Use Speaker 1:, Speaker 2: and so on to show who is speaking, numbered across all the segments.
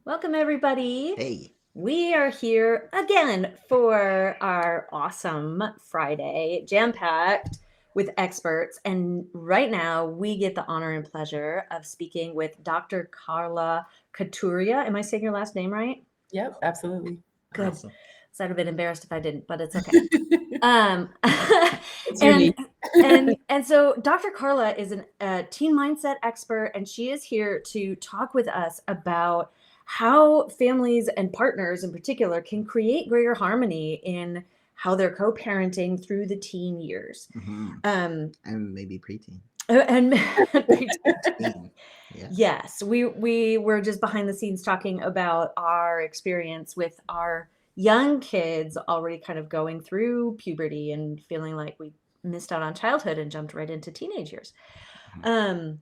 Speaker 1: Welcome, everybody.
Speaker 2: Hey.
Speaker 1: We are here again for our awesome Friday, jam packed with experts. And right now, we get the honor and pleasure of speaking with Dr. Carla Caturia. Am I saying your last name right?
Speaker 3: Yep, absolutely.
Speaker 1: Good.
Speaker 2: Awesome.
Speaker 1: So I'd have been embarrassed if I didn't, but it's okay. Um,
Speaker 3: It's
Speaker 1: and
Speaker 3: unique.
Speaker 1: and so Dr. Carla is a teen mindset expert, and she is here to talk with us about how families and partners in particular can create greater harmony in how they're co-parenting through the teen years.
Speaker 2: Hmm.
Speaker 1: Um,
Speaker 2: And maybe preteen.
Speaker 1: and
Speaker 2: Teen. Yeah.
Speaker 1: yes, we were just behind the scenes talking about our experience with our young kids already kind of going through puberty and feeling like we missed out on childhood and jumped right into teenage years.
Speaker 2: Mhm.
Speaker 1: Um,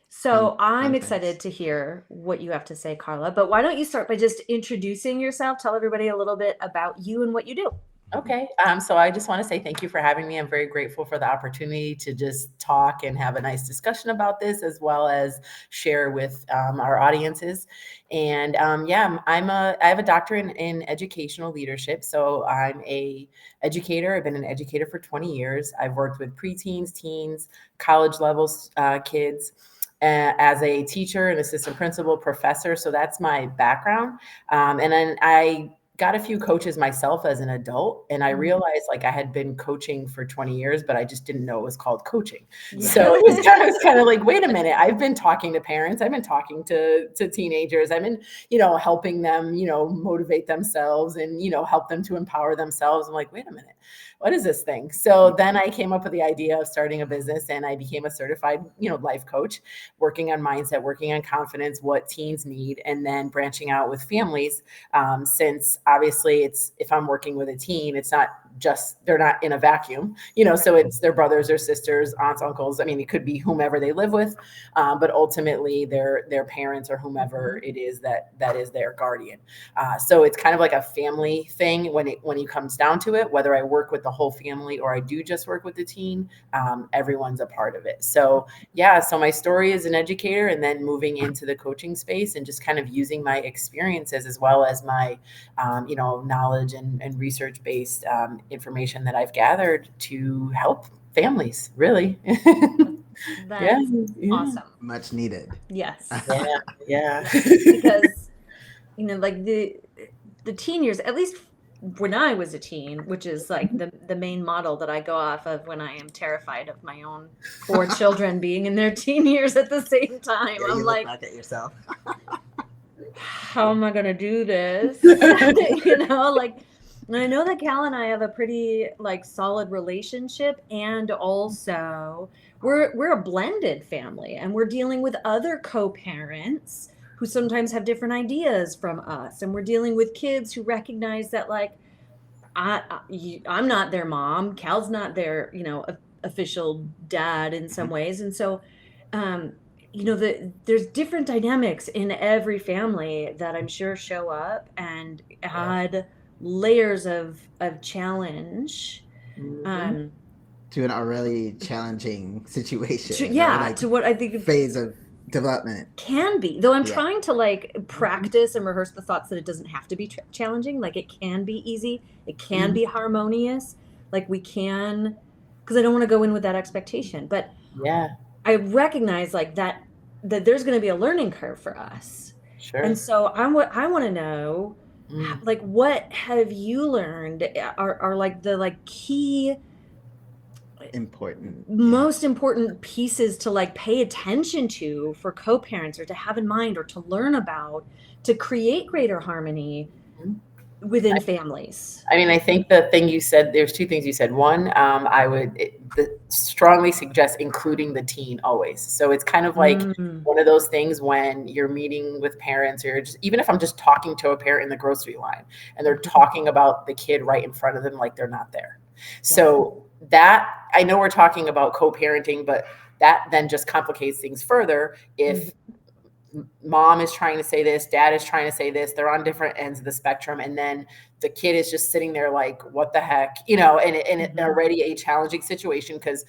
Speaker 2: Fun,
Speaker 1: so I'm
Speaker 2: fun times.
Speaker 1: excited to hear what you have to say, Carla. But why don't you start by just introducing yourself? Tell everybody a little bit about you and what you do.
Speaker 3: Okay. So I just want to say thank you for having me. I'm very grateful for the opportunity to just talk and have a nice discussion about this, as well as share with our audiences. And I have a doctorate in educational leadership. So I'm a educator. I've been an educator for 20 years. I've worked with preteens, teens, college levels kids. As a teacher, an assistant principal, professor. So that's my background. And then I got a few coaches myself as an adult, and I realized like I had been coaching for 20 years, but I just didn't know it was called coaching.
Speaker 1: Yeah.
Speaker 3: So it was kind of like, wait a minute, I've been talking to parents, I've been talking to teenagers, I've been, helping them, motivate themselves and, help them to empower themselves. I'm like, wait a minute, what is this thing? So then I came up with the idea of starting a business, and I became a certified, life coach, working on mindset, working on confidence, what teens need, and then branching out with families. Since obviously it's, if I'm working with a teen, it's not just, they're not in a vacuum, so it's their brothers or sisters, aunts, uncles. I mean, it could be whomever they live with, but ultimately their parents or whomever it is that is their guardian. So it's kind of like a family thing when it comes down to it, whether I work with the whole family or I do just work with the teen, everyone's a part of it. So yeah, so my story is an educator, and then moving into the coaching space and just kind of using my experiences as well as my knowledge and research based information that I've gathered to help families, really. Yeah,
Speaker 1: That's
Speaker 3: yeah,
Speaker 1: awesome.
Speaker 2: Much needed.
Speaker 1: Yes.
Speaker 3: yeah, yeah.
Speaker 1: Because like the teen years, at least when I was a teen, which is like the main model that I go off of when I am terrified of my own four children being in their teen years at the same time.
Speaker 2: Yeah,
Speaker 1: I'm
Speaker 2: you look
Speaker 1: like,
Speaker 2: back at yourself.
Speaker 1: how am I gonna do this? Like, and I know that Cal and I have a pretty like solid relationship, and also we're a blended family, and we're dealing with other co-parents who sometimes have different ideas from us, and we're dealing with kids who recognize that like I'm not their mom, Cal's not their official dad in some
Speaker 2: Mhm.
Speaker 1: ways, and so um, there's different dynamics in every family that I'm sure show up and
Speaker 3: Yeah.
Speaker 1: add layers of challenge.
Speaker 3: Mhm.
Speaker 1: Um,
Speaker 2: To an already challenging situation or
Speaker 1: yeah,
Speaker 2: like
Speaker 1: to what I think
Speaker 2: phase of development.
Speaker 1: can be. Though I'm
Speaker 2: Yeah.
Speaker 1: trying to like
Speaker 3: Mhm.
Speaker 1: practice and rehearse the thoughts that it doesn't have to be challenging. Like it can be easy, it can
Speaker 3: Mhm.
Speaker 1: be harmonious. Like we can, because I don't want to go in with that expectation. But
Speaker 3: Yeah,
Speaker 1: I recognize like that there's going to be a learning curve for us. And
Speaker 3: sure.
Speaker 1: so I want to know
Speaker 3: Mm.
Speaker 1: like what have you learned are like the like key
Speaker 2: Important. Yeah.
Speaker 1: most important pieces to like pay attention to for co-parents or to have in mind or to learn about to create greater harmony
Speaker 3: Mhm.
Speaker 1: within families.
Speaker 3: I mean, I think the thing you said, there's two things you said. One, I would strongly suggest including the teen always. So it's kind of like
Speaker 1: Mm,
Speaker 3: one of those things when you're meeting with parents, or just, even if I'm just talking to a parent in the grocery line and they're
Speaker 1: mhm.
Speaker 3: talking about the kid right in front of them, like they're not there.
Speaker 1: Yeah.
Speaker 3: So that, I know we're talking about co-parenting, but that then just complicates things further if
Speaker 1: Mhm.
Speaker 3: mom is trying to say this, dad is trying to say this, they're on different ends of the spectrum, and then the kid is just sitting there like, what the heck, and it
Speaker 1: Mhm.
Speaker 3: already a challenging situation because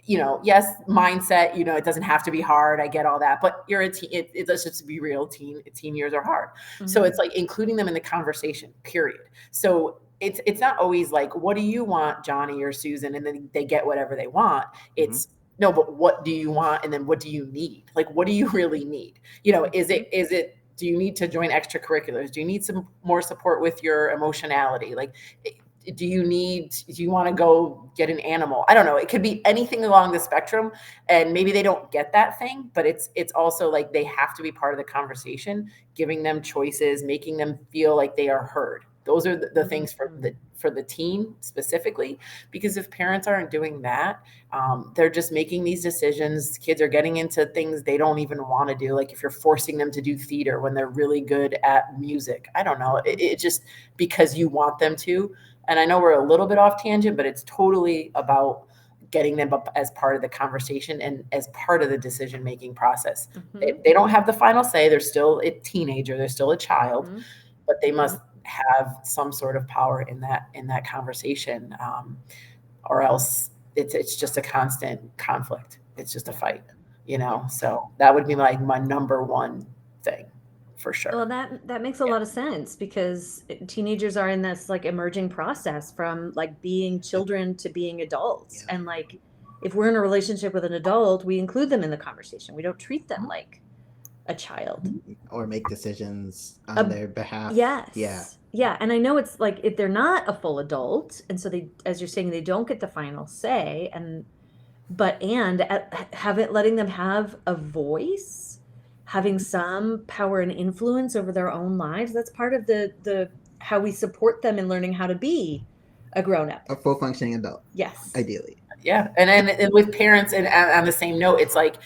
Speaker 3: yes, mindset, it doesn't have to be hard. I get all that, but you're a teen. Let's just be real. Teen years are hard.
Speaker 1: Mm-hmm.
Speaker 3: So it's like including them in the conversation, period. So it's not always like, what do you want, Johnny or Susan? And then they get whatever they want. It's no, but what do you want? And then what do you need? Like, what do you really need? Is it, do you need to join extracurriculars? Do you need some more support with your emotionality? Like, do you want to go get an animal? I don't know. It could be anything along the spectrum, and maybe they don't get that thing, but it's also like they have to be part of the conversation, giving them choices, making them feel like they are heard. Those are the things for the teen specifically, because if parents aren't doing that, they're just making these decisions. Kids are getting into things they don't even want to do. Like if you're forcing them to do theater when they're really good at music, I don't know. It just because you want them to. And I know we're a little bit off tangent, but it's totally about getting them up as part of the conversation and as part of the decision-making process. They don't have the final say. They're still a teenager. They're still a child, but they must have some sort of power in that conversation, or else it's just a constant conflict. It's just a fight, So that would be like my number one thing. For sure.
Speaker 1: Well, that makes a lot of sense, because teenagers are in this like emerging process from like being children to being adults. And like, if we're in a relationship with an adult, we include them in the conversation. We don't treat them like a child.
Speaker 2: Or make decisions on their behalf.
Speaker 1: Yes.
Speaker 2: Yeah.
Speaker 1: Yeah. And I know it's like, if they're not a full adult, and so they, as you're saying, they don't get the final say, letting them have a voice, having some power and influence over their own lives. That's part of the how we support them in learning how to be a grown-up,
Speaker 2: a full functioning adult.
Speaker 1: Yes,
Speaker 2: ideally.
Speaker 3: Yeah, and with parents, and on the same note, it's like,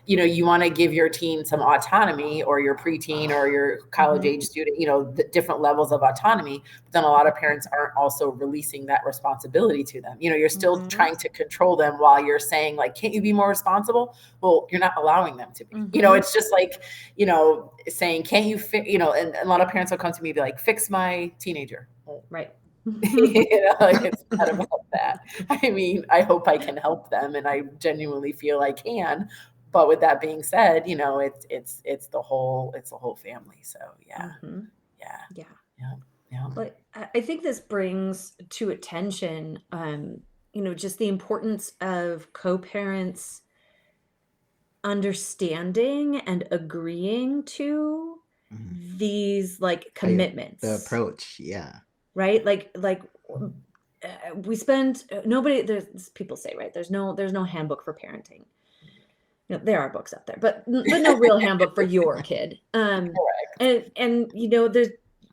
Speaker 3: you want to give your teen some autonomy, or your preteen or your college age student, the different levels of autonomy. But then a lot of parents aren't also releasing that responsibility to them. You're still trying to control them while you're saying like, can't you be more responsible? Well, you're not allowing them to be. It's just like, saying, can't you and a lot of parents will come to me and be like, fix my teenager.
Speaker 1: Right.
Speaker 3: It's not about that. I mean, I hope I can help them, and I genuinely feel I can. But with that being said, it's the whole family. So yeah.
Speaker 1: But I think this brings to attention, just the importance of co-parents understanding and agreeing to these like commitments.
Speaker 2: The approach, yeah.
Speaker 1: Right? Like we spend there's people say, right, there's no handbook for parenting. There are books out there, but no real handbook for your kid. And there's,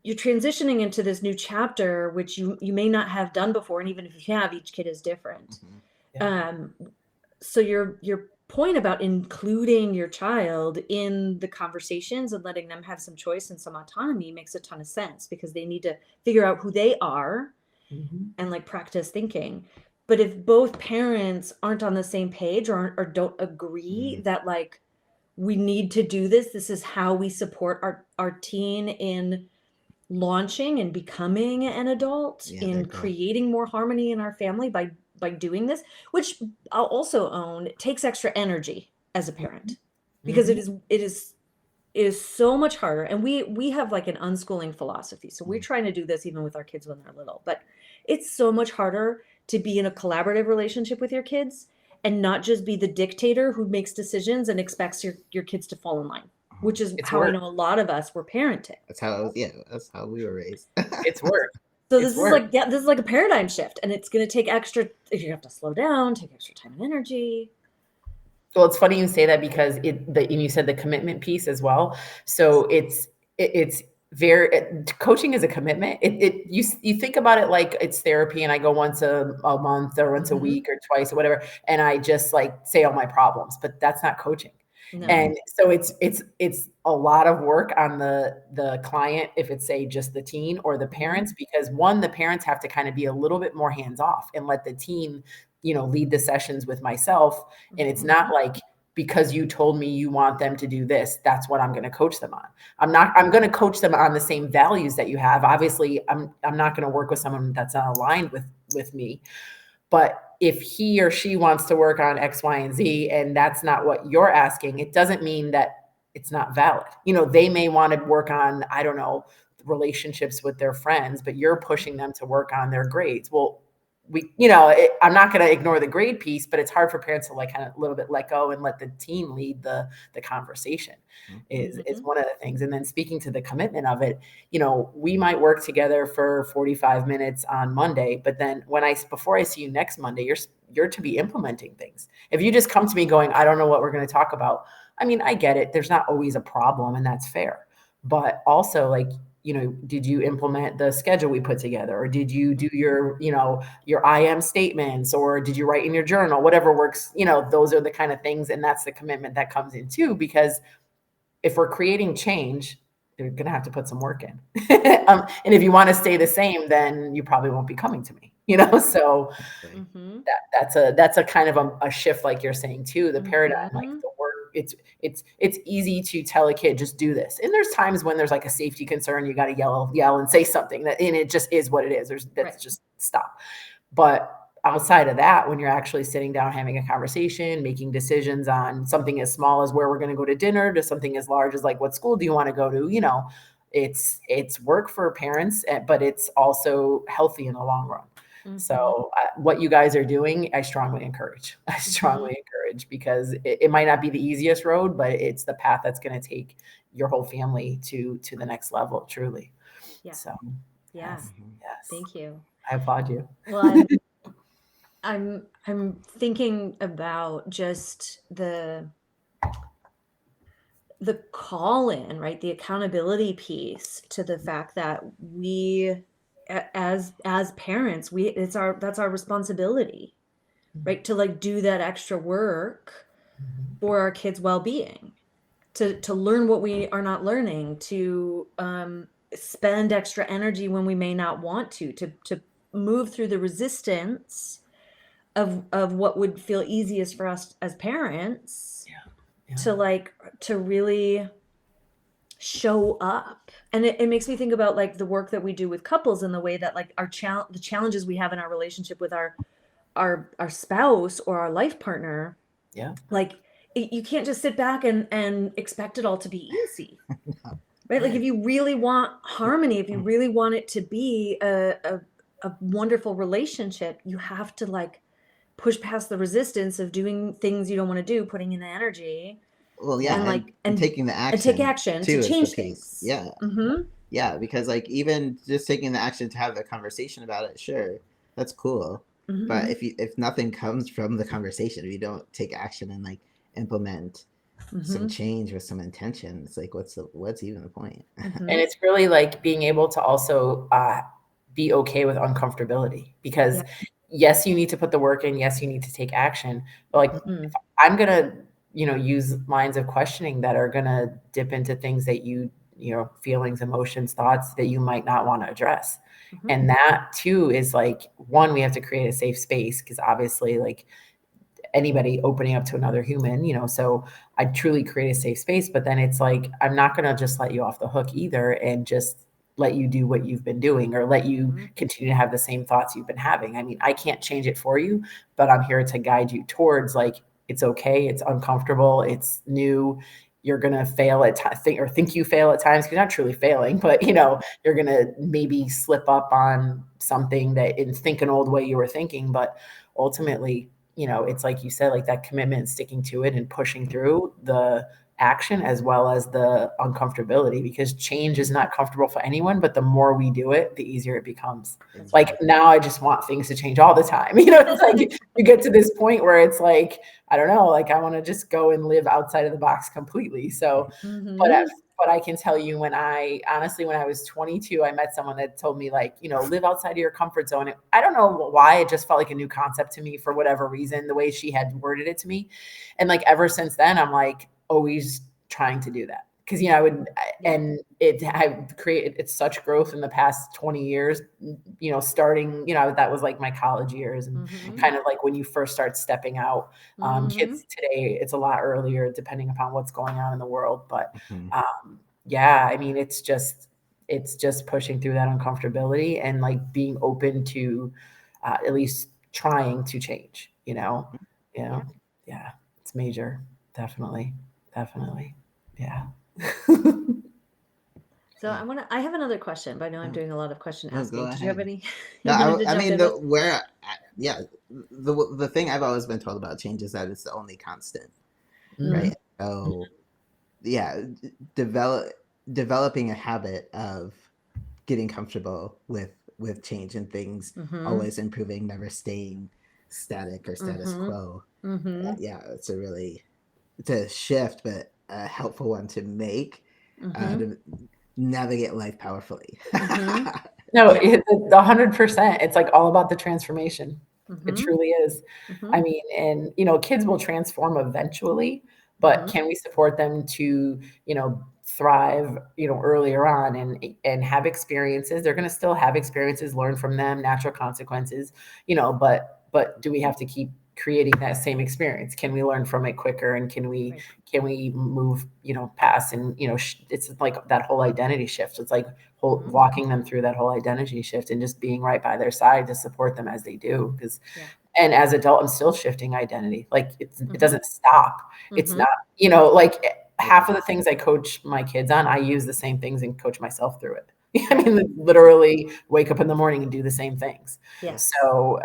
Speaker 1: you're transitioning into this new chapter, which you may not have done before, and even if you have, each kid is different. So your point about including your child in the conversations and letting them have some choice and some autonomy makes a ton of sense, because they need to figure out who they are and like practice thinking. But if both parents aren't on the same page, or don't agree that like, we need to do this is how we support our teen in launching and becoming an adult, in creating more harmony in our family by doing this, which I'll also own takes extra energy as a parent, because it is so much harder. And we have like an unschooling philosophy. So we're trying to do this even with our kids when they're little, but it's so much harder to be in a collaborative relationship with your kids and not just be the dictator who makes decisions and expects your kids to fall in line, which is how I know a lot of us were parented.
Speaker 2: That's how we were raised.
Speaker 3: It's work.
Speaker 1: So this is like a paradigm shift, and it's going to take extra, you have to slow down, take extra time and energy.
Speaker 3: Well, it's funny you say that, because and you said the commitment piece as well. So it's very, coaching is a commitment. You think about it like it's therapy, and I go once a month or once a week or twice or whatever, and I just like say all my problems, but that's not coaching. No. And so it's a lot of work on the client, if it's say just the teen or the parents, because the parents have to kind of be a little bit more hands off and let the teen, lead the sessions with myself. And it's not like, because you told me you want them to do this, that's what I'm going to coach them on. I'm going to coach them on the same values that you have. Obviously, I'm not going to work with someone that's not aligned with me. But if he or she wants to work on X, Y, and Z, and that's not what you're asking, it doesn't mean that it's not valid. They may want to work on, I don't know, relationships with their friends, but you're pushing them to work on their grades. Well, I'm not going to ignore the grade piece, but it's hard for parents to like kind of a little bit let go and let the teen lead the conversation is one of the things. And then speaking to the commitment of it, we might work together for 45 minutes on Monday, but then before I see you next Monday, you're to be implementing things. If you just come to me going, I don't know what we're going to talk about. I mean, I get it. There's not always a problem, and that's fair. But also, like, did you implement the schedule we put together, or did you do your I am statements, or did you write in your journal, whatever works, those are the kind of things. And that's the commitment that comes in too, because if we're creating change, they're going to have to put some work in. And if you want to stay the same, then you probably won't be coming to me, so that's a kind of a shift, like you're saying too, the paradigm, like the work. It's easy to tell a kid, just do this. And there's times when there's like a safety concern, you got to yell and say something and it just is what it is. Just stop. But outside of that, when you're actually sitting down, having a conversation, making decisions on something as small as where we're going to go to dinner to something as large as like, what school do you want to go to? It's work for parents, but it's also healthy in the long run. So what you guys are doing, I strongly encourage. Because it might not be the easiest road, but it's the path that's going to take your whole family to the next level, truly.
Speaker 1: Yeah.
Speaker 3: So,
Speaker 1: yes. Thank you.
Speaker 3: I applaud you.
Speaker 1: Well, I'm thinking about just the call in, right? The accountability piece to the fact that we, as parents, that's our responsibility, right? To like do that extra work for our kids' well-being, to learn what we are not learning, to spend extra energy when we may not want to move through the resistance of what would feel easiest for us as parents, to really show up. And it makes me think about like the work that we do with couples, and the way that like the challenges we have in our relationship with our spouse or our life partner. Like you can't just sit back and expect it all to be easy. Right? Like if you really want harmony, if you really want it to be a wonderful relationship, you have to like push past the resistance of doing things you don't want to do, putting in the energy.
Speaker 2: Well, yeah, and taking the action.
Speaker 1: And take action to change things.
Speaker 2: Yeah. Yeah, because like even just taking the action to have the conversation about it, sure, that's cool. But if nothing comes from the conversation, if you don't take action and like implement some change with some intention, it's like what's even the point?
Speaker 3: And it's really like being able to also be okay with uncomfortability, because yes, you need to put the work in, yes, you need to take action, but like if I'm gonna use lines of questioning that are gonna dip into things that feelings, emotions, thoughts that you might not want to address. And that too is like, one, we have to create a safe space, because obviously like anybody opening up to another human, so I truly create a safe space. But then it's like, I'm not going to just let you off the hook either and just let you do what you've been doing, or let you continue to have the same thoughts you've been having. I mean, I can't change it for you, but I'm here to guide you towards like, it's okay, it's uncomfortable, it's new, you're going to fail at think you fail at times, because you're not truly failing, but you're going to maybe slip up on something that and think an old way you were thinking. But ultimately, it's like you said, like that commitment and sticking to it and pushing through the action as well as the uncomfortability, because change is not comfortable for anyone, but the more we do it, the easier it becomes. Like now I just want things to change all the time. It's like you get to this point where it's like, I don't know, like I want to just go and live outside of the box completely. So, but I can tell you, when I was 22, I met someone that told me like, live outside of your comfort zone. I don't know why, it just felt like a new concept to me for whatever reason, the way she had worded it to me. And like, ever since then, I'm like always trying to do that. Because, and it's such growth in the past 20 years, starting, that was like my college years, and kind of like when you first start stepping out. Kids today, it's a lot earlier, depending upon what's going on in the world. But I mean, it's just pushing through that uncomfortability and like being open to at least trying to change, yeah, it's major. Definitely. Yeah.
Speaker 1: So I have another question, but I know I'm doing a lot of question
Speaker 2: No,
Speaker 1: asking.
Speaker 2: go
Speaker 1: Did you have
Speaker 2: ahead.
Speaker 1: any?
Speaker 2: No,
Speaker 1: you wanted to
Speaker 2: I
Speaker 1: jump
Speaker 2: mean,
Speaker 1: in with?
Speaker 2: the thing I've always been told about change is that it's the only constant,
Speaker 3: Mhm.
Speaker 2: right? So, yeah, developing a habit of getting comfortable with change and things always improving, never staying static or status quo. Yeah, it's a shift, but a helpful one to make to navigate life powerfully.
Speaker 3: No, 100%. It's like all about the transformation. It truly is. I mean, and kids will transform eventually, but can we support them to, thrive, earlier on and have experiences? They're going to still have experiences, learn from them, natural consequences, but do we have to keep creating that same experience? Can we learn from it quicker, and can we move past, and it's like that whole identity shift. It's like walking them through that whole identity shift and just being right by their side to support them as they do, because and as adult, I'm still shifting identity. Like it doesn't stop. It's not, like half of the things I coach my kids on, I use the same things and coach myself through it. I mean, literally wake up in the morning and do the same things. So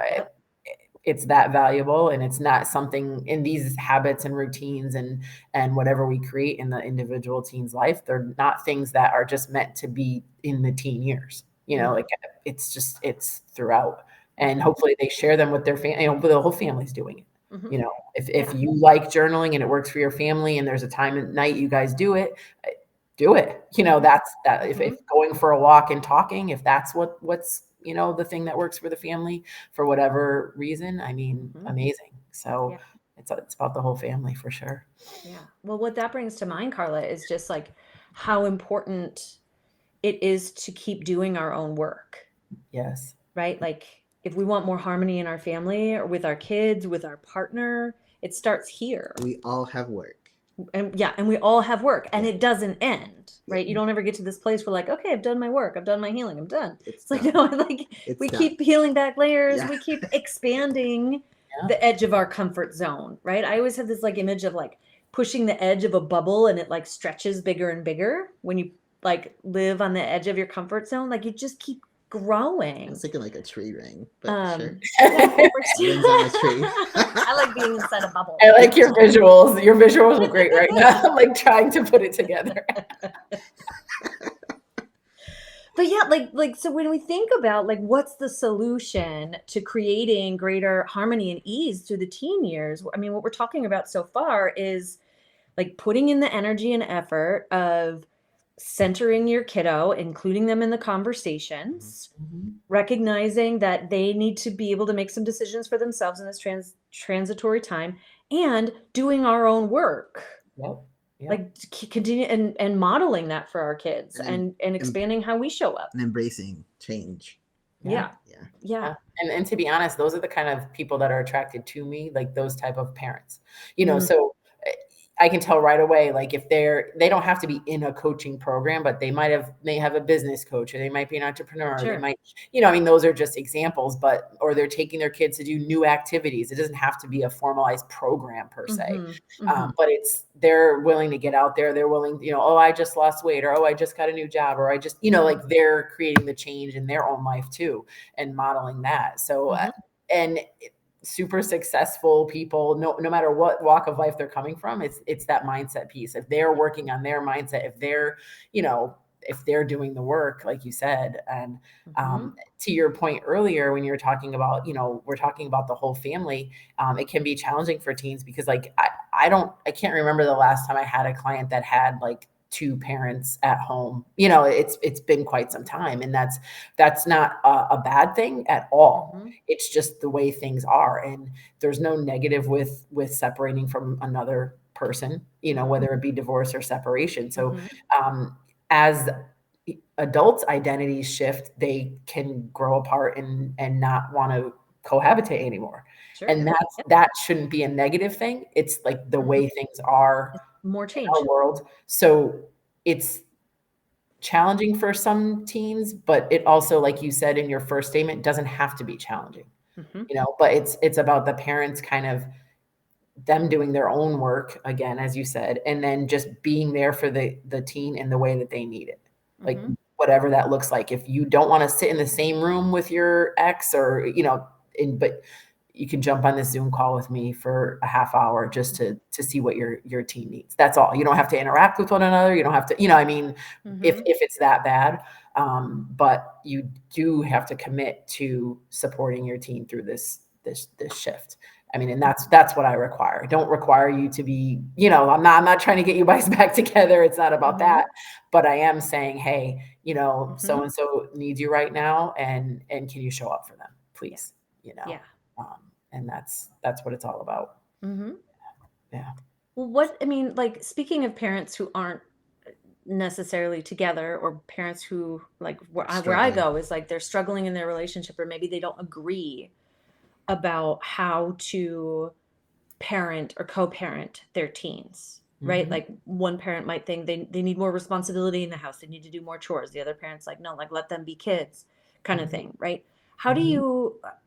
Speaker 3: it's that valuable, and it's not something in these habits and routines and whatever we create in the individual teen's life. They're not things that are just meant to be in the teen years, like it's throughout. And hopefully they share them with their family, but the whole family's doing it. If you like journaling and it works for your family and there's a time at night you guys do it, do it. That's that. If going for a walk and talking, if that's what's the thing that works for the family for whatever reason, I mean, amazing. So it's about the whole family for sure.
Speaker 1: Yeah. Well, what that brings to mind, Carla, is just like how important it is to keep doing our own work.
Speaker 3: Yes.
Speaker 1: Right? Like if we want more harmony in our family or with our kids, with our partner, it starts here.
Speaker 2: We all have work.
Speaker 1: And we all have work, and it doesn't end, right? You don't ever get to this place where like, okay, I've done my work, I've done my healing, I'm done. It's like, no, like we keep peeling back layers, we keep expanding the edge of our comfort zone, right? I always have this like image of like pushing the edge of a bubble, and it like stretches bigger and bigger when you like live on the edge of your comfort zone. Like you just keep growing.
Speaker 2: I was thinking like a tree ring, but sure.
Speaker 1: Rings on a tree. I like being inside a bubble.
Speaker 3: I like your visuals. Your visuals are great right now. I'm like trying to put it together.
Speaker 1: But yeah, like so when we think about like what's the solution to creating greater harmony and ease through the teen years, I mean, what we're talking about so far is like putting in the energy and effort of centering your kiddo, including them in the conversations, recognizing that they need to be able to make some decisions for themselves in this transitory time, and doing our own work. Like continue and modeling that for our kids, and expanding how we show up
Speaker 2: and embracing change.
Speaker 1: Yeah.
Speaker 3: And to be honest, those are the kind of people that are attracted to me, like those type of parents, so I can tell right away, like if they don't have to be in a coaching program, but they may have a business coach, or they might be an entrepreneur. Or they might, I mean, those are just examples, or they're taking their kids to do new activities. It doesn't have to be a formalized program per se, but they're willing to get out there. They're willing, oh, I just lost weight, or, oh, I just got a new job, or I just, like they're creating the change in their own life too, and modeling that. So, super successful people, no matter what walk of life they're coming from, it's that mindset piece. If they're working on their mindset, if they're doing the work, like you said, and to your point earlier, when you're talking about, we're talking about the whole family, it can be challenging for teens, because like I can't remember the last time I had a client that had like two parents at home. It's been quite some time, and that's not a bad thing at all. It's just the way things are, and there's no negative with separating from another person, whether it be divorce or separation. So as adults' identities shift, they can grow apart and not want to cohabitate anymore. And that shouldn't be a negative thing. It's like the way things are,
Speaker 1: more change
Speaker 3: in our world. So it's challenging for some teens, but it also, like you said in your first statement, doesn't have to be challenging.
Speaker 1: Mm-hmm.
Speaker 3: But it's about the parents kind of them doing their own work again, as you said, and then just being there for the teen in the way that they need it. Like
Speaker 1: Mm-hmm.
Speaker 3: whatever that looks like. If you don't want to sit in the same room with your ex or, but you can jump on this Zoom call with me for a half hour just to see what your teen needs. That's all. You don't have to interact with one another. You don't have to,
Speaker 1: Mm-hmm.
Speaker 3: if it's that bad. But you do have to commit to supporting your teen through this shift. I mean, and that's what I require. I don't require you to be, I'm not trying to get you guys back together. It's not about that. But I am saying, hey, so and so needs you right now, and can you show up for them, please?
Speaker 1: Yeah.
Speaker 3: And that's what it's all about.
Speaker 1: Mm-hmm.
Speaker 3: Yeah.
Speaker 1: Well, like, speaking of parents who aren't necessarily together, or parents who, like, where I go is like they're struggling in their relationship, or maybe they don't agree about how to parent or co-parent their teens, right? Like, one parent might think they need more responsibility in the house, they need to do more chores. The other parent's like, no, like, let them be kids, kind of thing, right?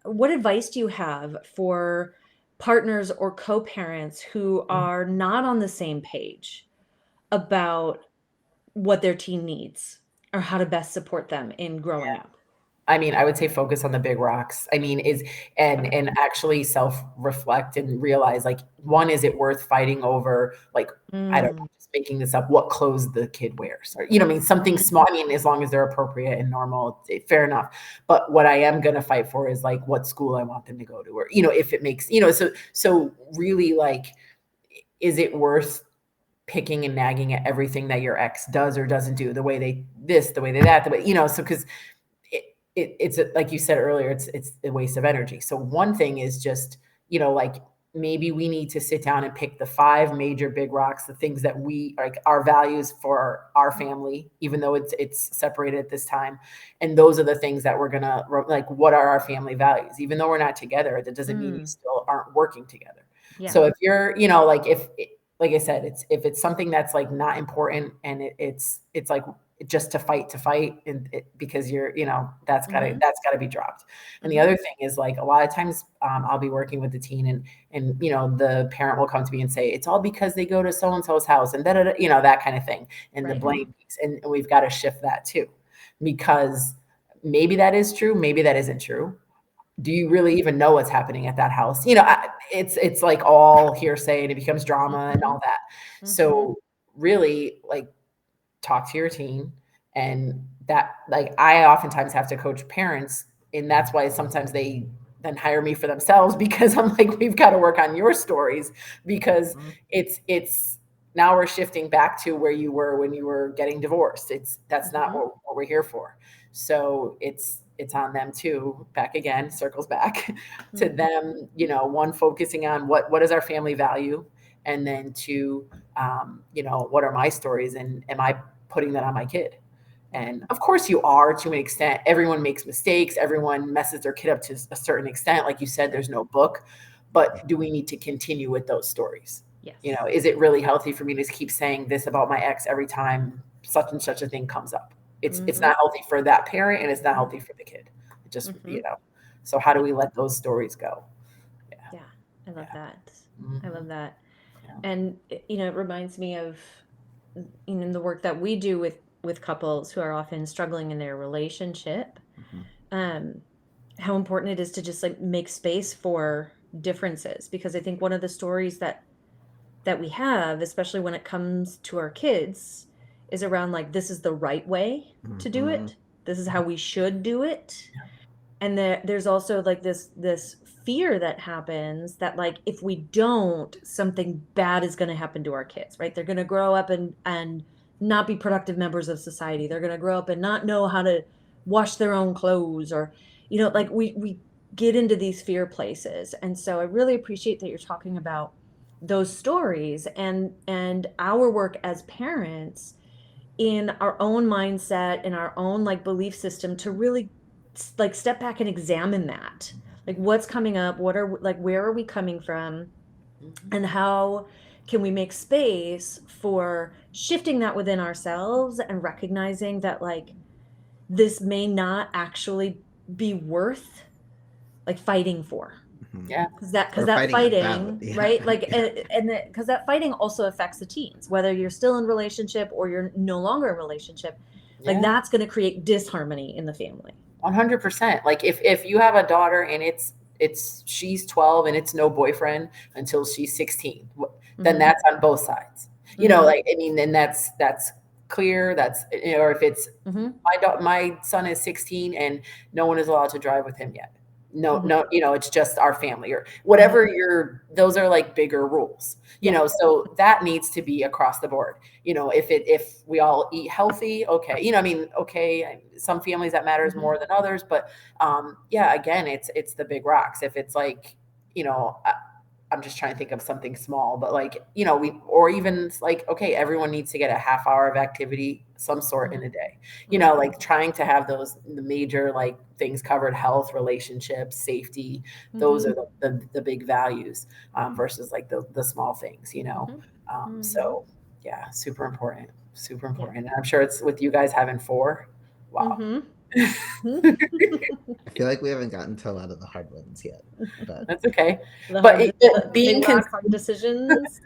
Speaker 1: What advice do you have for partners or co-parents who are not on the same page about what their teen needs or how to best support them in growing up?
Speaker 3: I mean, I would say focus on the big rocks. I mean, and actually self-reflect and realize, like, one, is it worth fighting over, like, I don't know, just making this up, what clothes the kid wears, or, something small. I mean, as long as they're appropriate and normal, fair enough. But what I am going to fight for is, like, what school I want them to go to, or, if it makes, so really, like, is it worth picking and nagging at everything that your ex does or doesn't do, the way they this, the way they that, the way, so because it's like you said earlier, it's a waste of energy. So one thing is just, like, maybe we need to sit down and pick the 5 major big rocks, the things that we like, our values for our family, even though it's separated at this time. And those are the things that we're gonna, like, what are our family values? Even though we're not together, that doesn't mean you still aren't working together.
Speaker 1: Yeah.
Speaker 3: So if you're, like, like I said, if it's something that's, like, not important, and it's like just to fight, and because you're, that's gotta be dropped. And the other thing is, like, a lot of times, I'll be working with the teen, and the parent will come to me and say, it's all because they go to so-and-so's house, and that kind of thing, and the blame piece. And we've got to shift that too, because maybe that is true, maybe that isn't true. Do you really even know what's happening at that house? It's like all hearsay, and it becomes drama and all that. So really, like, talk to your teen. And that, like, I oftentimes have to coach parents, and that's why sometimes they then hire me for themselves, because I'm like, we've got to work on your stories, because it's now we're shifting back to where you were when you were getting divorced. That's not what we're here for. So it's on them too, back again, circles back to them, one, focusing on what is our family value, and then two, what are my stories, and am I putting that on my kid? And of course you are, to an extent. Everyone makes mistakes. Everyone messes their kid up to a certain extent. Like you said, there's no book, but do we need to continue with those stories?
Speaker 1: Yes.
Speaker 3: Is it really healthy for me to keep saying this about my ex every time such and such a thing comes up? It's not healthy for that parent, and it's not healthy for the kid. It just, so how do we let those stories go?
Speaker 1: Yeah. I love that. I love that. And, it reminds me of, the work that we do with couples who are often struggling in their relationship, how important it is to just, like, make space for differences. Because I think one of the stories that we have, especially when it comes to our kids, is around, like, this is the right way to do it. This is how we should do it. And there's also, like, this fear that happens that, like, if we don't, something bad is going to happen to our kids, right? They're going to grow up and not be productive members of society. They're going to grow up and not know how to wash their own clothes, or, like, we get into these fear places. And so I really appreciate that you're talking about those stories and our work as parents in our own mindset, in our own, like, belief system, to really, like, step back and examine that, like, what's coming up, where are we coming from, and how can we make space for shifting that within ourselves, and recognizing that, like, this may not actually be worth like fighting for.
Speaker 3: Yeah.
Speaker 1: Because that
Speaker 2: Or fighting
Speaker 1: fighting,
Speaker 2: about, yeah.
Speaker 1: right? Like,
Speaker 2: Yeah.
Speaker 1: and because that fighting also affects the teens, whether you're still in relationship or you're no longer in relationship, like
Speaker 3: Yeah.
Speaker 1: that's going to create disharmony in the family.
Speaker 3: 100%. Like if you have a daughter and she's 12 and it's no boyfriend until she's 16, then
Speaker 1: Mhm.
Speaker 3: that's on both sides. You know,
Speaker 1: Mhm.
Speaker 3: like, I mean, then that's clear. That's, you know, or if it's
Speaker 1: Mhm.
Speaker 3: my son is 16 and no one is allowed to drive with him yet. No,
Speaker 1: Mhm.
Speaker 3: no, you know, it's just our family or whatever those are like bigger rules, you
Speaker 1: Yeah.
Speaker 3: know, so that needs to be across the board. You know, if we all eat healthy, okay. You know, I mean, okay, some families that matters
Speaker 1: Mhm.
Speaker 3: more than others, but yeah, again, it's the big rocks. If it's like, you know, I'm just trying to think of something small, but like, you know, or even like, okay, everyone needs to get a half hour of activity, some sort in a day, you know, like trying to have the major like things covered, health, relationships, safety. Those are the big values versus like the small things, you know? So yeah, super important, super important. And I'm sure it's with you guys having 4. Wow.
Speaker 2: I feel like we haven't gotten to a lot of the hard ones yet, but
Speaker 3: That's okay.
Speaker 1: The
Speaker 3: But
Speaker 1: hard,
Speaker 3: being
Speaker 1: big rock, hard decisions.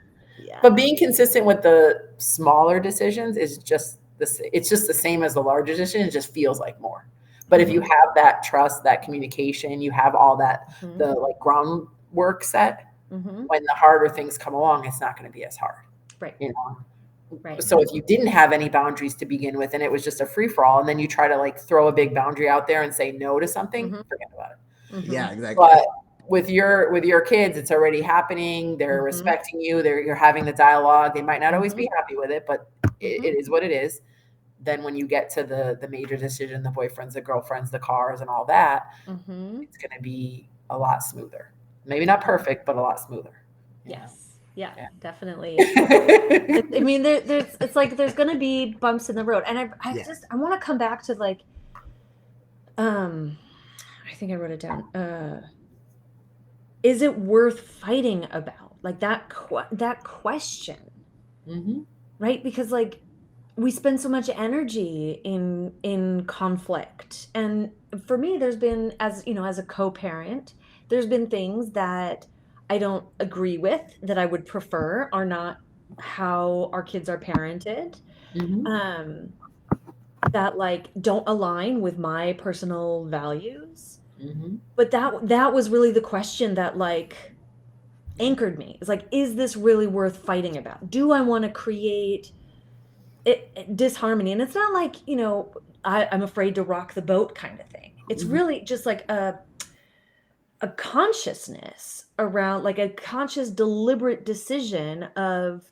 Speaker 1: Yeah.
Speaker 3: But being consistent with the smaller decisions is just it's just the same as the larger decision. It just feels like more. But if you have that trust, that communication, you have all that, the like groundwork set, when the harder things come along, it's not going to be as hard.
Speaker 1: Right.
Speaker 3: You know?
Speaker 1: Right.
Speaker 3: So if you didn't have any boundaries to begin with and it was just a free for all, and then you try to like throw a big boundary out there and say no to something, forget about it.
Speaker 2: yeah, exactly.
Speaker 3: But with your kids, it's already happening. They're respecting you. You're having the dialogue. They might not always be happy with it, but it is what it is. Then when you get to the major decision, the boyfriends, the girlfriends, the cars, and all that, it's going to be a lot smoother. Maybe not perfect, but a lot smoother.
Speaker 1: Yes. Yeah, definitely. I mean, it's like there's going to be bumps in the road, and I want to come back to like, I think I wrote it down. Is it worth fighting about? Like that question, right? Because like we spend so much energy in conflict, and for me, there's been, as you know, as a co-parent, there's been things that I don't agree with, that I would prefer are not how our kids are parented, that like don't align with my personal values. But that was really the question that like anchored me. It's like, is this really worth fighting about? Do I want to create disharmony? And it's not like, you know, I'm afraid to rock the boat kind of thing. It's really just like a consciousness around, like a conscious, deliberate decision of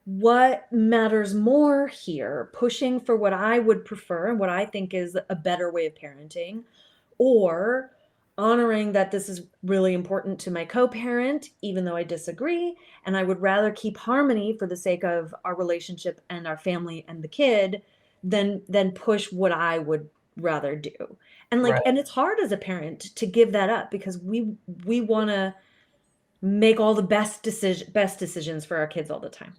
Speaker 1: what matters more here, pushing for what I would prefer and what I think is a better way of parenting, or honoring that this is really important to my co-parent, even though I disagree, and I would rather keep harmony for the sake of our relationship and our family and the kid than push what I would rather do. And like, and it's hard as a parent to give that up, because we want to make all the best decisions for our kids all the time.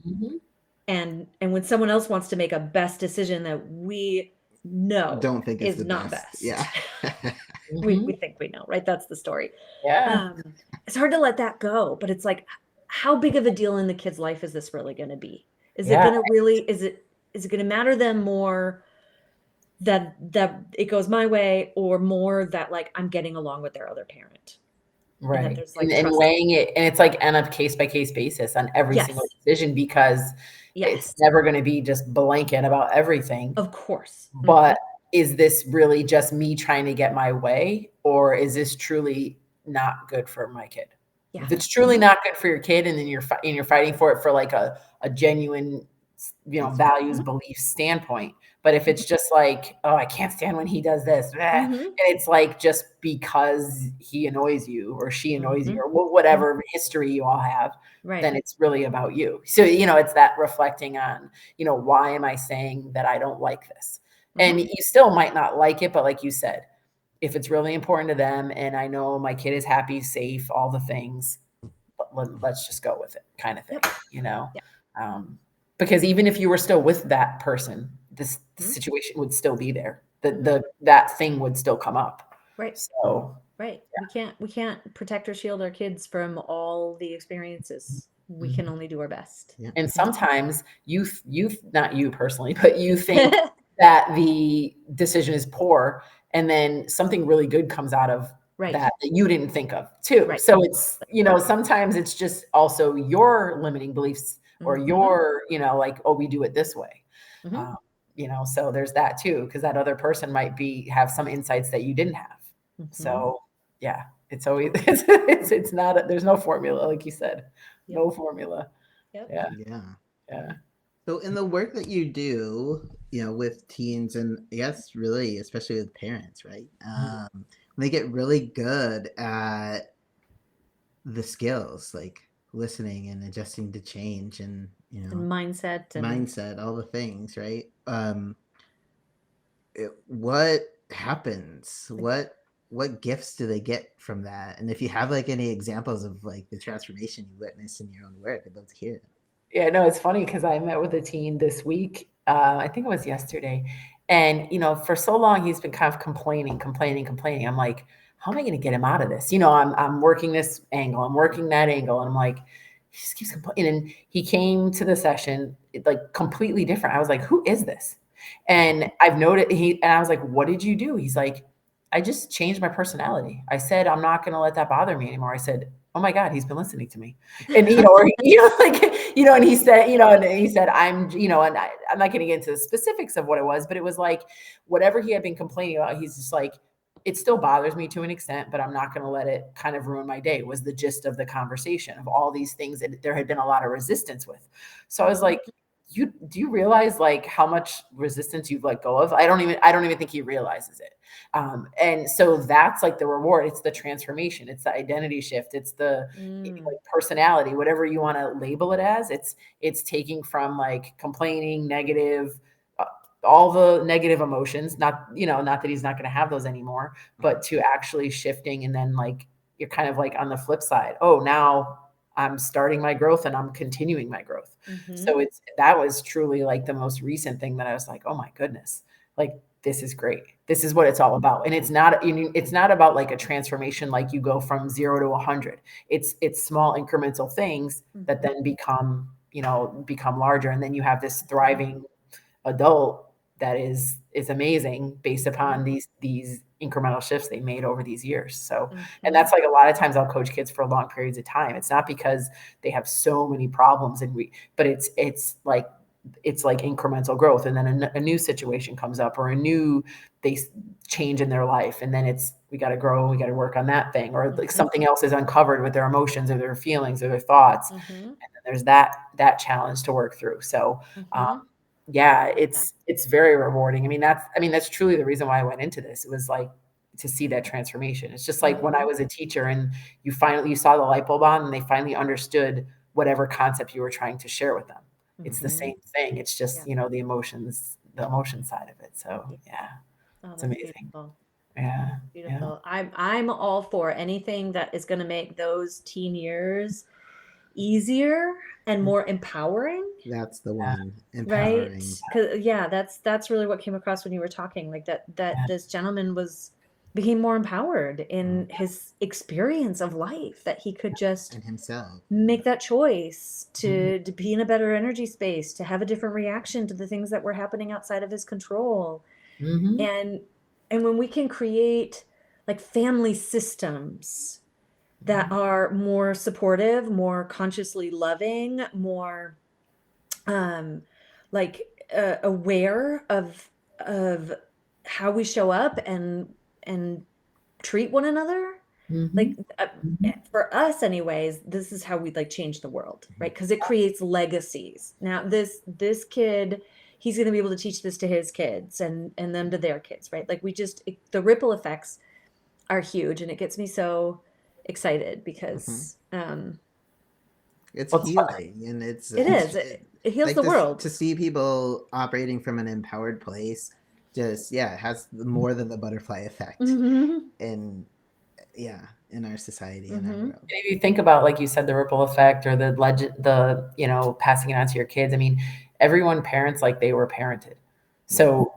Speaker 1: And when someone else wants to make a best decision that we know
Speaker 2: don't think
Speaker 1: is
Speaker 2: the
Speaker 1: not
Speaker 2: best.
Speaker 1: best.
Speaker 2: Yeah.
Speaker 1: we think we know, right? That's the story.
Speaker 3: Yeah.
Speaker 1: It's hard to let that go, but it's like, how big of a deal in the kid's life is this really going to be? Is it going to really, is it going to matter them more that it goes my way, or more that like I'm getting along with their other parent?
Speaker 3: Right.
Speaker 1: And, there's like
Speaker 3: and weighing it, and it's like on a case by case basis on every single decision, because it's never going to be just blanket about everything.
Speaker 1: Of course.
Speaker 3: But is this really just me trying to get my way, or is this truly not good for my kid?
Speaker 1: Yeah.
Speaker 3: If it's truly not good for your kid, and then you're fighting for it for like a genuine, you know, values, beliefs standpoint. But if it's just like, oh, I can't stand when he does this, and it's like just because he annoys you or she annoys you, or whatever history you all have, then it's really about you. So, you know, it's that reflecting on, you know, why am I saying that I don't like this? And you still might not like it, but like you said, if it's really important to them, and I know my kid is happy, safe, all the things, let's just go with it, kind of thing, you know? Because even if you were still with that person, the situation would still be there. That thing would still come up.
Speaker 1: Right.
Speaker 3: So
Speaker 1: Right. We can't protect or shield our kids from all the experiences. We can only do our best.
Speaker 2: Yeah.
Speaker 3: And sometimes you not you personally, but you think that the decision is poor, and then something really good comes out of
Speaker 1: Right.
Speaker 3: that you didn't think of too.
Speaker 1: Right.
Speaker 3: So it's, sometimes it's just also your limiting beliefs or your, like, oh, we do it this way.
Speaker 1: Mhm.
Speaker 3: So there's that too, because that other person might have some insights that you didn't have. So yeah, it's always, it's not, there's no formula, like you said, no formula.
Speaker 1: Yep.
Speaker 3: Yeah.
Speaker 2: Yeah.
Speaker 3: Yeah.
Speaker 2: So in the work that you do, with teens, and I guess really, especially with parents, right? When they get really good at the skills, like listening and adjusting to change, and
Speaker 1: And mindset,
Speaker 2: all the things, right? What happens? What gifts do they get from that? And if you have like any examples of like the transformation you witnessed in your own work, I'd love to hear it.
Speaker 3: Yeah, no, it's funny because I met with a teen this week. I think it was yesterday. And, for so long, he's been kind of complaining. I'm like, how am I going to get him out of this? I'm working this angle, I'm working that angle. And I'm like, he just keeps complaining. And he came to the session like completely different. I was like, who is this? And I've noted and I was like, what did you do? He's like, I just changed my personality. I said, I'm not going to let that bother me anymore. I said, oh my God, he's been listening to me. And, and he said, I'm, and I'm not going to get into the specifics of what it was, but it was like, whatever he had been complaining about, he's just like, it still bothers me to an extent, but I'm not going to let it kind of ruin my day, was the gist of the conversation of all these things that there had been a lot of resistance with. So I was like, do you realize like how much resistance you've let go of? I don't even think he realizes it. And so that's like the reward. It's the transformation. It's the identity shift. It's the like personality, whatever you want to label it as. It's taking from like complaining, negative, all the negative emotions, not that he's not going to have those anymore, but to actually shifting. And then like, you're kind of like on the flip side. Oh, now I'm starting my growth and I'm continuing my growth. So that was truly like the most recent thing that I was like, oh my goodness, like this is great. This is what it's all about. And it's not about like a transformation, like you go from 0 to 100. It's small incremental things that then become larger. And then you have this thriving adult that is amazing based upon these incremental shifts they made over these years. So, and that's like a lot of times I'll coach kids for long periods of time. It's not because they have so many problems but it's like incremental growth. And then a new situation comes up, or they change in their life. And then we got to grow, we got to work on that thing, or like something else is uncovered with their emotions or their feelings or their thoughts. And then there's that challenge to work through. So, yeah, it's very rewarding. I mean, that's truly the reason why I went into this. It was like to see that transformation. It's just like when I was a teacher and you saw the light bulb on and they finally understood whatever concept you were trying to share with them. It's the same thing. It's just, the emotion side of it. So yeah, it's amazing.
Speaker 1: Beautiful.
Speaker 3: Yeah.
Speaker 1: Beautiful. Yeah. I'm all for anything that is going to make those teen years easier and more empowering.
Speaker 2: That's the one. Empowering.
Speaker 1: Right? Because that's really what came across when you were talking, like that this gentleman became more empowered in his experience of life, that he could just
Speaker 2: and himself
Speaker 1: make that choice to be in a better energy space, to have a different reaction to the things that were happening outside of his control. And when we can create like family systems that are more supportive, more consciously loving, more aware of how we show up and treat one another. Like for us anyways, this is how we like change the world, right? Because it creates legacies. Now this kid, he's going to be able to teach this to his kids and them to their kids, right? Like the ripple effects are huge, and it gets me so excited because
Speaker 2: it's healing, and it
Speaker 1: heals
Speaker 2: like
Speaker 1: the world.
Speaker 2: To see people operating from an empowered place, just it has more than the butterfly effect in our society and our world.
Speaker 3: And if you think about, like you said, the ripple effect or the legend, passing it on to your kids. I mean, everyone parents like they were parented. So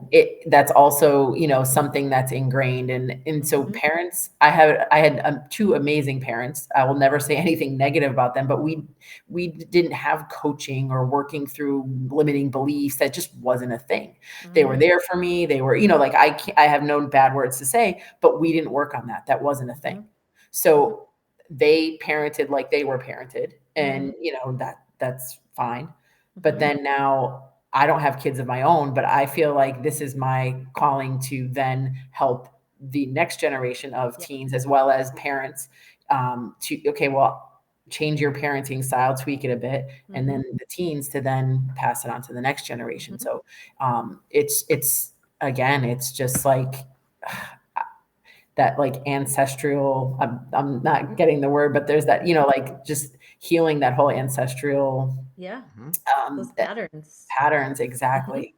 Speaker 3: that's also, something that's ingrained. And so parents, I had two amazing parents. I will never say anything negative about them, but we didn't have coaching or working through limiting beliefs. That just wasn't a thing. They were there for me. They were, like, I have no bad words to say, but we didn't work on that. That wasn't a thing. So they parented like they were parented, and that's fine. But then now I don't have kids of my own, but I feel like this is my calling to then help the next generation of teens as well as parents change your parenting style, tweak it a bit, and then the teens to then pass it on to the next generation. So it's again, it's just like that, like, ancestral, I'm not getting the word, but there's that, like, just healing that whole ancestral
Speaker 1: those patterns.
Speaker 3: Exactly.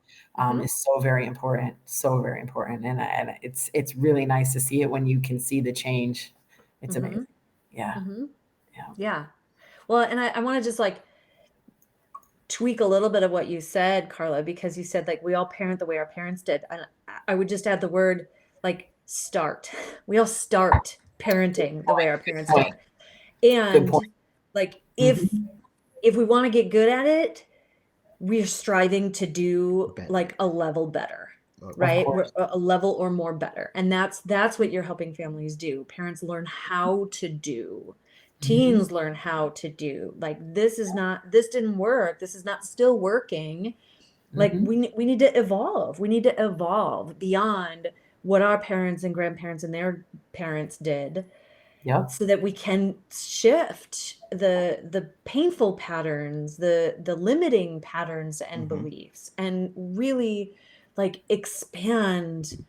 Speaker 3: Is so very important. So very important. And it's really nice to see it when you can see the change. It's amazing. Yeah.
Speaker 1: Yeah. Well, and I want to just like tweak a little bit of what you said, Carla, because you said like we all parent the way our parents did. And I would just add the word like start. We all start parenting the way our parents did. And like if we want to get good at it, we're striving to do like a level better, right? We're a level or more better. And that's what you're helping families do. Parents learn how to do. Teens learn how to do. Like this didn't work. This is not still working. Like we need to evolve. We need to evolve beyond what our parents and grandparents and their parents did. So that we can shift the painful patterns, the limiting patterns and beliefs, and really like expand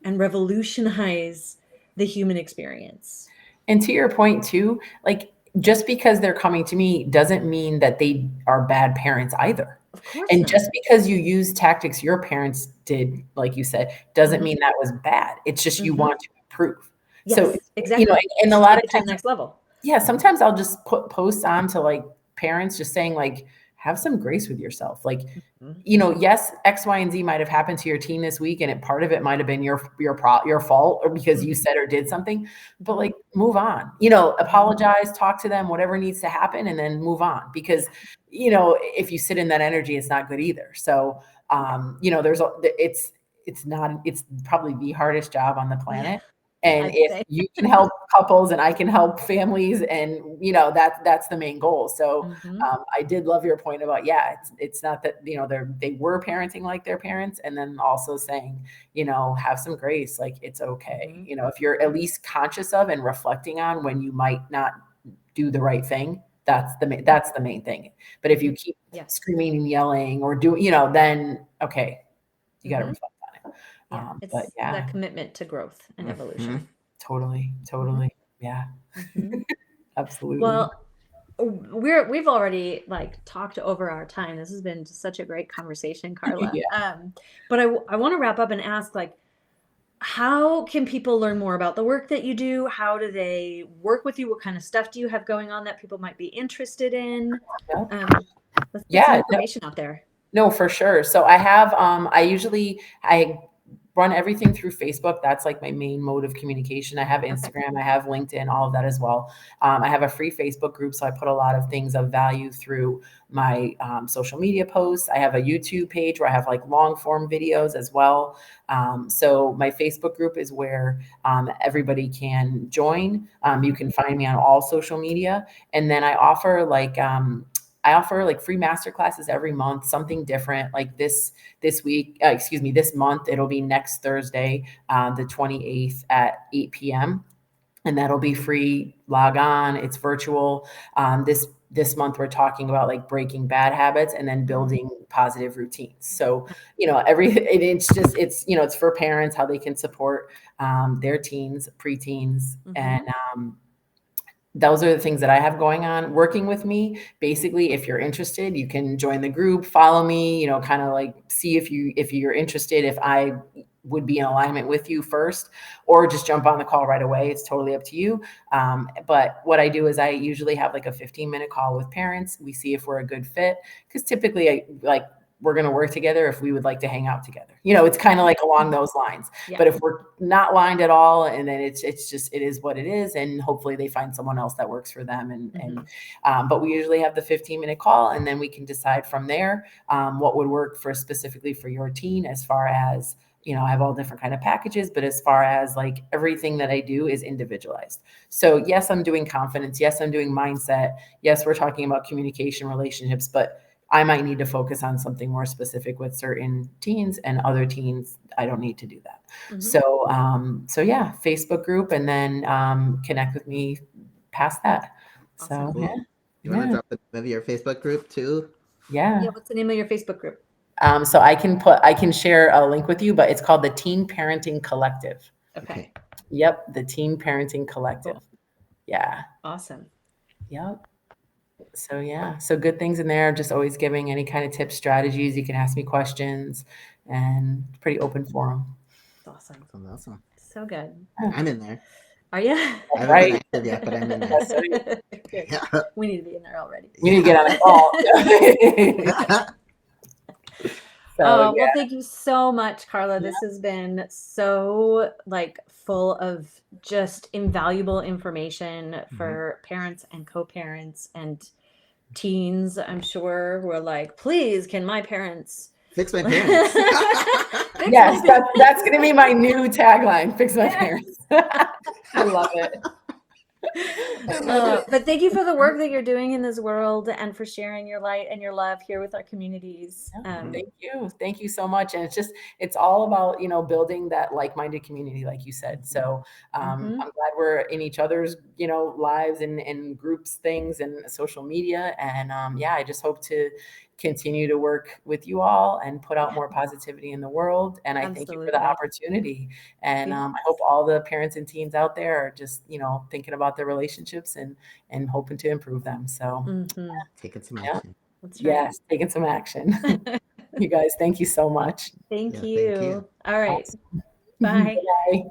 Speaker 1: and revolutionize the human experience.
Speaker 3: And to your point too, like, just because they're coming to me doesn't mean that they are bad parents either.
Speaker 1: Of course
Speaker 3: And
Speaker 1: not.
Speaker 3: just because you use tactics your parents did, like you said, doesn't mean that was bad. It's just you want to improve.
Speaker 1: Yes,
Speaker 3: so
Speaker 1: exactly.
Speaker 3: And a lot of
Speaker 1: to the
Speaker 3: times,
Speaker 1: next level.
Speaker 3: Yeah, sometimes I'll just put posts on to like parents just saying like, have some grace with yourself. Like, yes, X, Y, and Z might have happened to your teen this week, and part of it might have been your fault, or because you said or did something. But like, move on. Apologize, talk to them, whatever needs to happen, and then move on. Because if you sit in that energy, it's not good either. So it's probably the hardest job on the planet. And if you can help couples and I can help families, and that's the main goal. So I did love your point about, it's not that they were parenting like their parents, and then also saying, have some grace, like it's okay. If you're at least conscious of and reflecting on when you might not do the right thing, that's the main thing. But if you keep screaming and yelling or then okay, you got to reflect.
Speaker 1: It's that commitment to growth and evolution.
Speaker 3: Totally. Yeah. Absolutely.
Speaker 1: Well, we've already like talked over our time. This has been just such a great conversation, Carla. But I want to wrap up and ask, like, how can people learn more about the work that you do? How do they work with you? What kind of stuff do you have going on that people might be interested in? Let's get some information out there.
Speaker 3: No, for sure. So I have, I run everything through Facebook. That's like my main mode of communication. I have Instagram, I have LinkedIn, all of that as well. I have a free Facebook group, so I put a lot of things of value through my social media posts. I have a YouTube page where I have like long form videos as well. So my Facebook group is where everybody can join. You can find me on all social media. And then I offer like free masterclasses every month, something different. Like this month, it'll be next Thursday, the 28th at 8 p.m. And that'll be free. Log on. It's virtual. This month we're talking about like breaking bad habits and then building positive routines. So, it's for parents, how they can support their teens, preteens, and those are the things that I have going on. Working with me, basically, if you're interested, you can join the group, follow me, kind of like see if you're interested, if I would be in alignment with you first, or just jump on the call right away. It's totally up to you. But what I do is I usually have like a 15-minute call with parents. We see if we're a good fit, because typically we're going to work together if we would like to hang out together. You know, it's kind of like along those lines.
Speaker 1: Yeah.
Speaker 3: But if we're not aligned at all, and then it's just, it is what it is. And hopefully they find someone else that works for them. But we usually have the 15-minute call, and then we can decide from there what would work for specifically for your teen, as far as, you know, I have all different kind of packages, but as far as like everything that I do is individualized. So yes, I'm doing confidence. Yes, I'm doing mindset. Yes, we're talking about communication, relationships, but I might need to focus on something more specific with certain teens, and other teens, I don't need to do that. So yeah, Facebook group, and then connect with me past that.
Speaker 1: Awesome.
Speaker 3: So yeah.
Speaker 2: You want to drop the name of your Facebook group too?
Speaker 3: Yeah.
Speaker 1: What's the name of your Facebook group?
Speaker 3: So I can share a link with you, but it's called the Teen Parenting Collective.
Speaker 1: Okay.
Speaker 3: Yep. The Teen Parenting Collective.
Speaker 1: Cool.
Speaker 3: Yeah.
Speaker 1: Awesome.
Speaker 3: Yep. So yeah. So good things in there. Just always giving any kind of tips, strategies. You can ask me questions, and pretty open forum.
Speaker 1: Awesome.
Speaker 2: Awesome.
Speaker 1: So good.
Speaker 2: I'm in there.
Speaker 1: Are you?
Speaker 2: I haven't been active yet, but I'm in there.
Speaker 1: Good. We need to be in there already.
Speaker 3: You need to get on a call.
Speaker 1: Well, thank you so much, Carla. This has been so like full of just invaluable information for parents and co-parents and teens. I'm sure we're like, please, can my parents
Speaker 2: fix my parents?
Speaker 3: Yes, that's going to be my new tagline. Fix my parents. I love it.
Speaker 1: But thank you for the work that you're doing in this world, and for sharing your light and your love here with our communities.
Speaker 3: Thank you so much. And it's all about, you know, building that like-minded community, like you said. So I'm glad we're in each other's, you know, lives and groups, things, and social media. And I just hope to continue to work with you all and put out more positivity in the world. And I thank you for the opportunity. And I hope all the parents and teens out there are just, you know, thinking about their relationships and hoping to improve them. So
Speaker 2: taking some action.
Speaker 1: That's right.
Speaker 3: Yes, taking some action. You guys, thank you so much.
Speaker 1: Thank you. All right.
Speaker 2: Awesome.
Speaker 1: Bye.
Speaker 3: Bye.